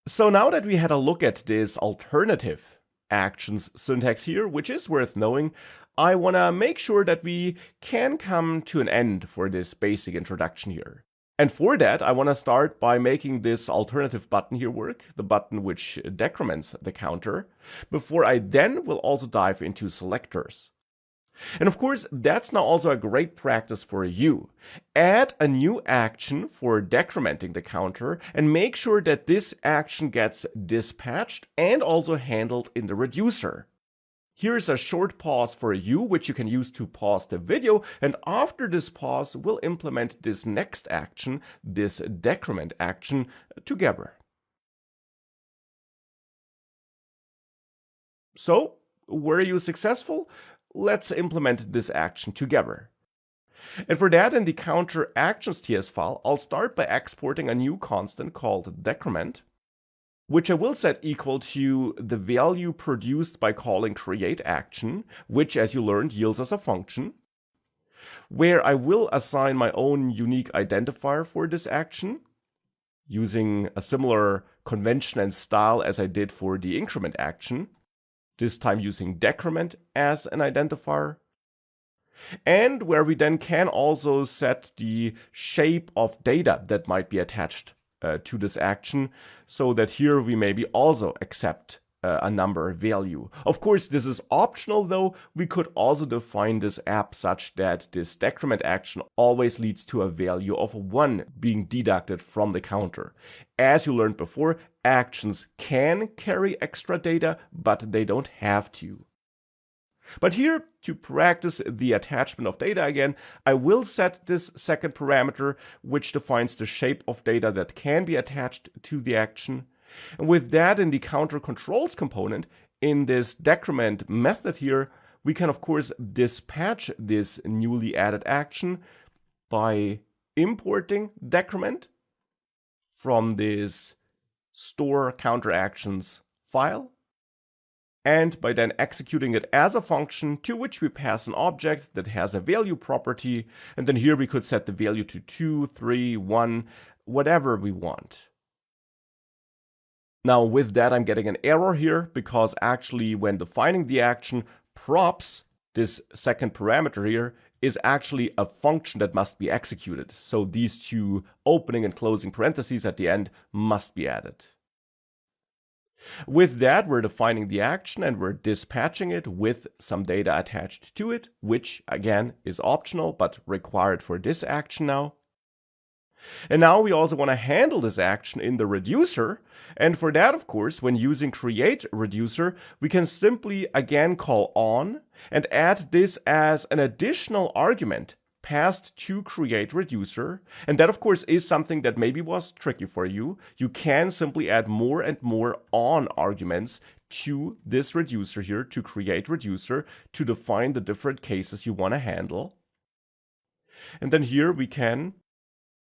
So now that we had a look at this alternative actions syntax here, which is worth knowing, I want to make sure that we can come to an end for this basic introduction here. And for that, I want to start by making this alternative button here work, the button which decrements the counter, before I then will also dive into selectors. And of course, that's now also a great practice for you. Add a new action for decrementing the counter and make sure that this action gets dispatched and also handled in the reducer. Here's a short pause for you, which you can use to pause the video, and after this pause, we'll implement this next action, this decrement action, together. So, were you successful? Let's implement this action together. And for that, in the counter actions.ts file, I'll start by exporting a new constant called decrement, which I will set equal to the value produced by calling create action, which, as you learned, yields us a function, where I will assign my own unique identifier for this action, using a similar convention and style as I did for the increment action, this time using decrement as an identifier, and where we then can also set the shape of data that might be attached to this action, so that here we maybe also accept a number value. Of course, this is optional though. We could also define this app such that this decrement action always leads to a value of 1 being deducted from the counter. As you learned before, actions can carry extra data, but they don't have to. But here, to practice the attachment of data again, I will set this second parameter, which defines the shape of data that can be attached to the action. And with that, in the counter controls component, in this decrement method here, we can of course dispatch this newly added action by importing decrement from this store counter actions file, and by then executing it as a function to which we pass an object that has a value property, and then here we could set the value to 2, 3, 1, whatever we want. Now with that, I'm getting an error here because actually when defining the action, props, this second parameter here, is actually a function that must be executed. So these two opening and closing parentheses at the end must be added. With that, we're defining the action and we're dispatching it with some data attached to it, which again is optional but required for this action now. And now we also want to handle this action in the reducer. And for that, of course, when using create reducer, we can simply again call on and add this as an additional argument passed to create reducer. And that, of course, is something that maybe was tricky for you. You can simply add more and more on arguments to this reducer here, to create reducer, to define the different cases you want to handle. And then here we can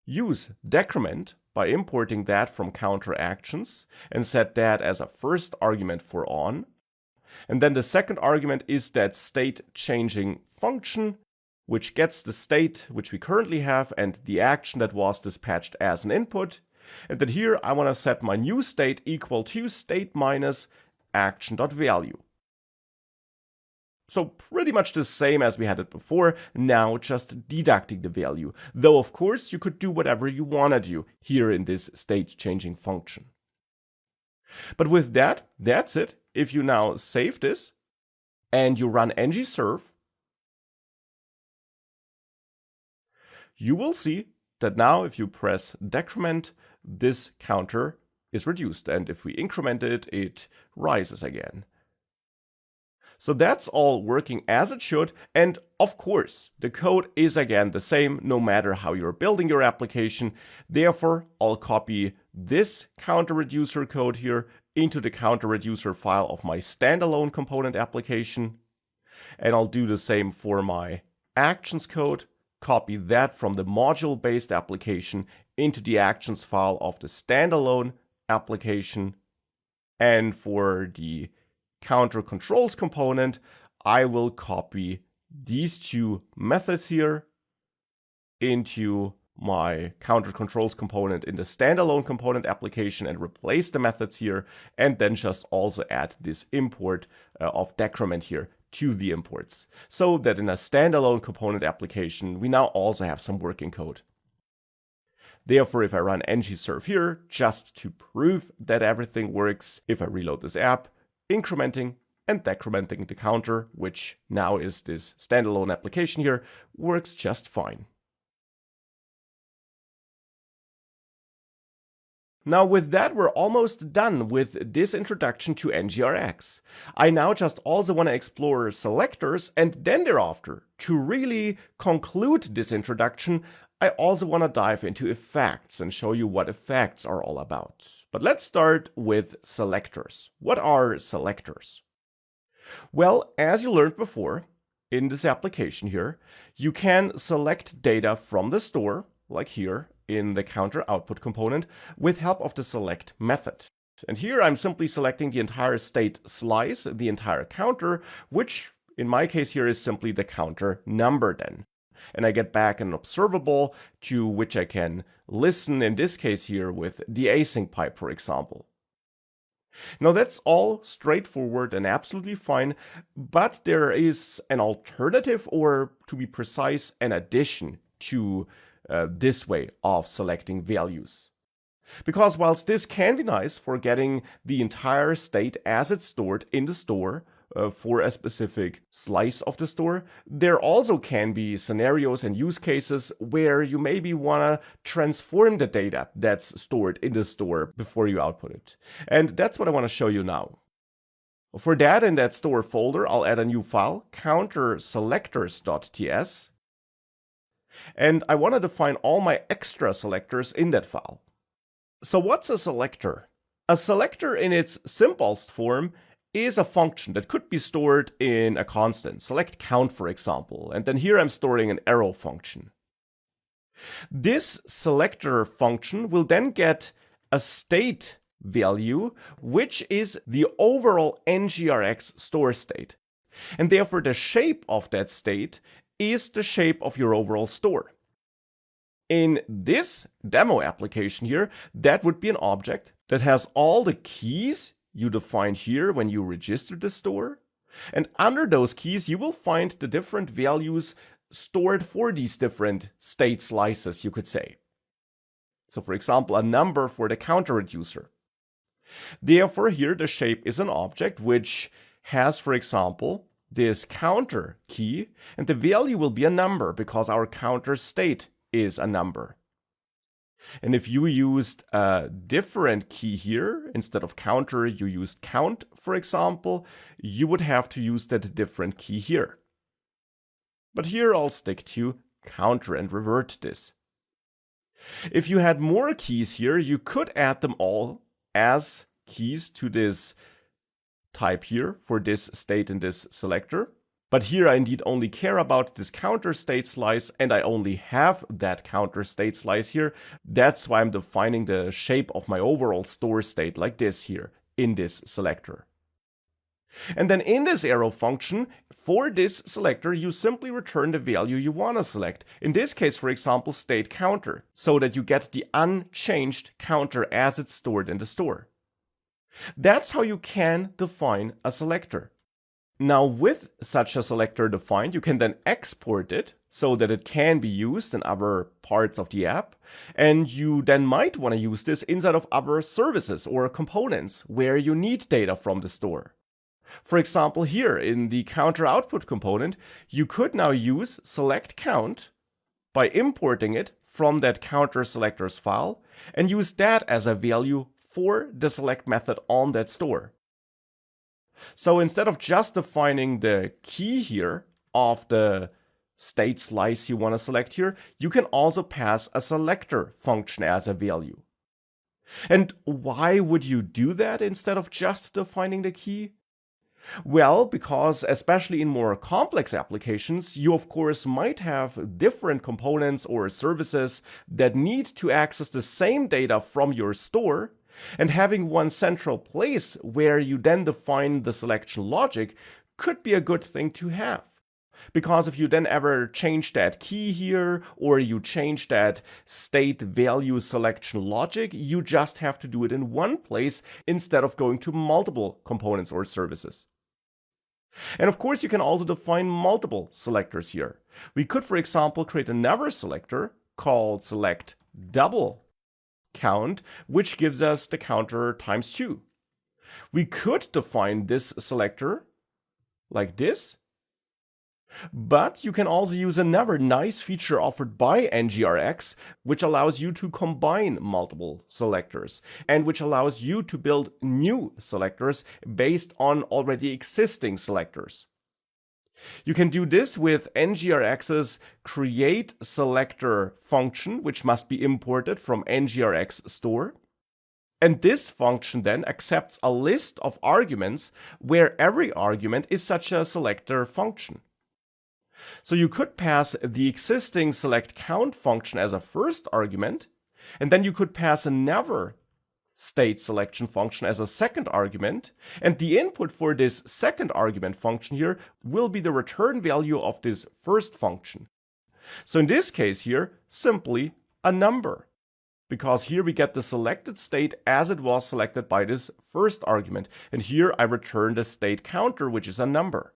use decrement by importing that from counter actions and set that as a first argument for on. And then the second argument is that state changing function, which gets the state which we currently have and the action that was dispatched as an input. And then here I want to set my new state equal to state minus action.value. So pretty much the same as we had it before, now just deducting the value. Though of course you could do whatever you want to do here in this state changing function. But with that, that's it. If you now save this and you run ngserve, you will see that now if you press decrement, this counter is reduced. And if we increment it, it rises again. So that's all working as it should. And of course, the code is again the same no matter how you're building your application. Therefore, I'll copy this counter reducer code here into the counter reducer file of my standalone component application. And I'll do the same for my actions code. Copy that from the module-based application into the actions file of the standalone application. And for the counter controls component, I will copy these two methods here into my counter controls component in the standalone component application and replace the methods here, and then just also add this import of decrement here to the imports, so that in a standalone component application, we now also have some working code. Therefore, if I run ngserve here, just to prove that everything works, if I reload this app, incrementing and decrementing the counter, which now is this standalone application here, works just fine. Now with that, we're almost done with this introduction to NGRX. I now just also want to explore selectors, and then thereafter, to really conclude this introduction, I also want to dive into effects and show you what effects are all about. But let's start with selectors. What are selectors? Well, as you learned before, in this application here, you can select data from the store, like here, in the counter output component with help of the select method. And here I'm simply selecting the entire state slice, the entire counter, which in my case here is simply the counter number then. And I get back an observable to which I can listen, in this case here with the async pipe, for example. Now that's all straightforward and absolutely fine, but there is an alternative, or to be precise, an addition to this way of selecting values. Because whilst this can be nice for getting the entire state as it's stored in the store for a specific slice of the store, there also can be scenarios and use cases where you maybe want to transform the data that's stored in the store before you output it. And that's what I want to show you now. For that, in that store folder, I'll add a new file, counterselectors.ts. And I want to define all my extra selectors in that file. So what's a selector? A selector in its simplest form is a function that could be stored in a constant, select count for example, and then here I'm storing an arrow function. This selector function will then get a state value, which is the overall NGRX store state. And therefore the shape of that state is the shape of your overall store. In this demo application here, that would be an object that has all the keys you defined here when you register the store. And under those keys, you will find the different values stored for these different state slices, you could say. So for example, a number for the counter reducer. Therefore, here the shape is an object which has, for example, this counter key, and the value will be a number because our counter state is a number. And if you used a different key here, instead of counter, you used count, for example, you would have to use that different key here. But here I'll stick to counter and revert this. If you had more keys here, you could add them all as keys to this type here for this state in this selector. But here I indeed only care about this counter state slice, and I only have that counter state slice here. That's why I'm defining the shape of my overall store state like this here in this selector. And then in this arrow function, for this selector, you simply return the value you want to select. In this case, for example, state counter, so that you get the unchanged counter as it's stored in the store. That's how you can define a selector. Now with such a selector defined, you can then export it so that it can be used in other parts of the app. And you then might want to use this inside of other services or components where you need data from the store. For example, here in the counter output component, you could now use select count by importing it from that counter selectors file and use that as a value for the select method on that store. So instead of just defining the key here of the state slice you want to select here, you can also pass a selector function as a value. And why would you do that instead of just defining the key? Well, because especially in more complex applications, you of course might have different components or services that need to access the same data from your store, and having one central place where you then define the selection logic could be a good thing to have. Because if you then ever change that key here, or you change that state value selection logic, you just have to do it in one place instead of going to multiple components or services. And of course, you can also define multiple selectors here. We could, for example, create another selector called select double count, which gives us the counter times 2. We could define this selector like this, but you can also use another nice feature offered by NGRX, which allows you to combine multiple selectors and which allows you to build new selectors based on already existing selectors. You can do this with NGRX's create selector function, which must be imported from NGRX store. And this function then accepts a list of arguments where every argument is such a selector function. So you could pass the existing select count function as a first argument, and then you could pass another state selection function as a second argument, and the input for this second argument function here will be the return value of this first function. So in this case here, simply a number, because here we get the selected state as it was selected by this first argument, and here I return the state counter, which is a number.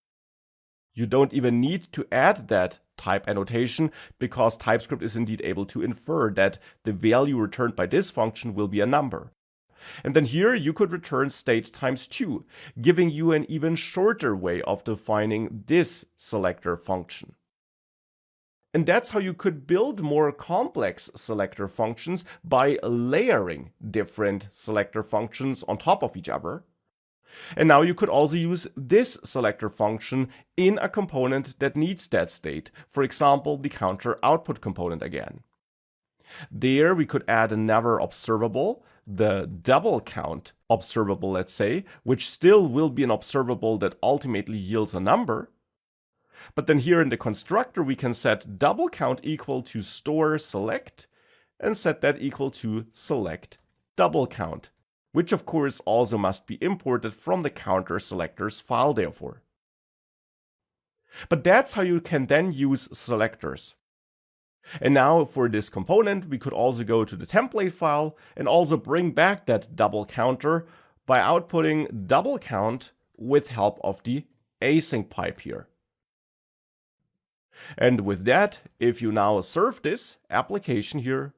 You don't even need to add that type annotation because TypeScript is indeed able to infer that the value returned by this function will be a number. And then here you could return state times 2, giving you an even shorter way of defining this selector function. And that's how you could build more complex selector functions by layering different selector functions on top of each other. And now you could also use this selector function in a component that needs that state, for example, the counter output component again. There we could add another observable, the double count observable, let's say, which still will be an observable that ultimately yields a number. But then here in the constructor, we can set double count equal to store select and set that equal to select double count, which of course also must be imported from the counter selectors file therefore. But that's how you can then use selectors. And now for this component, we could also go to the template file and also bring back that double counter by outputting double count with help of the async pipe here. And with that, if you now serve this application here,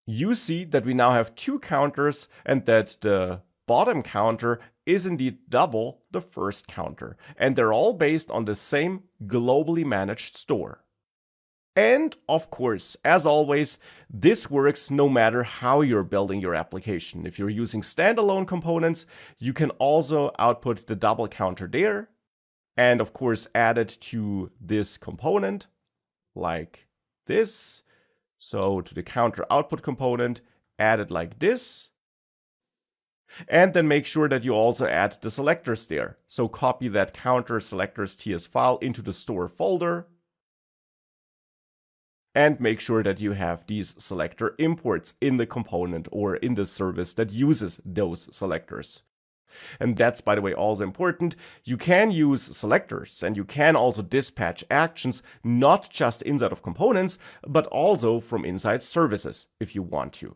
you see that we now have 2 counters and that the bottom counter is indeed double the first counter. And they're all based on the same globally managed store. And of course, as always, this works no matter how you're building your application. If you're using standalone components, you can also output the double counter there. And of course, add it to this component like this. So to the counter output component, add it like this. And then make sure that you also add the selectors there. So copy that counter selectors TS file into the store folder. And make sure that you have these selector imports in the component or in the service that uses those selectors. And that's, by the way, also important. You can use selectors and you can also dispatch actions, not just inside of components, but also from inside services if you want to.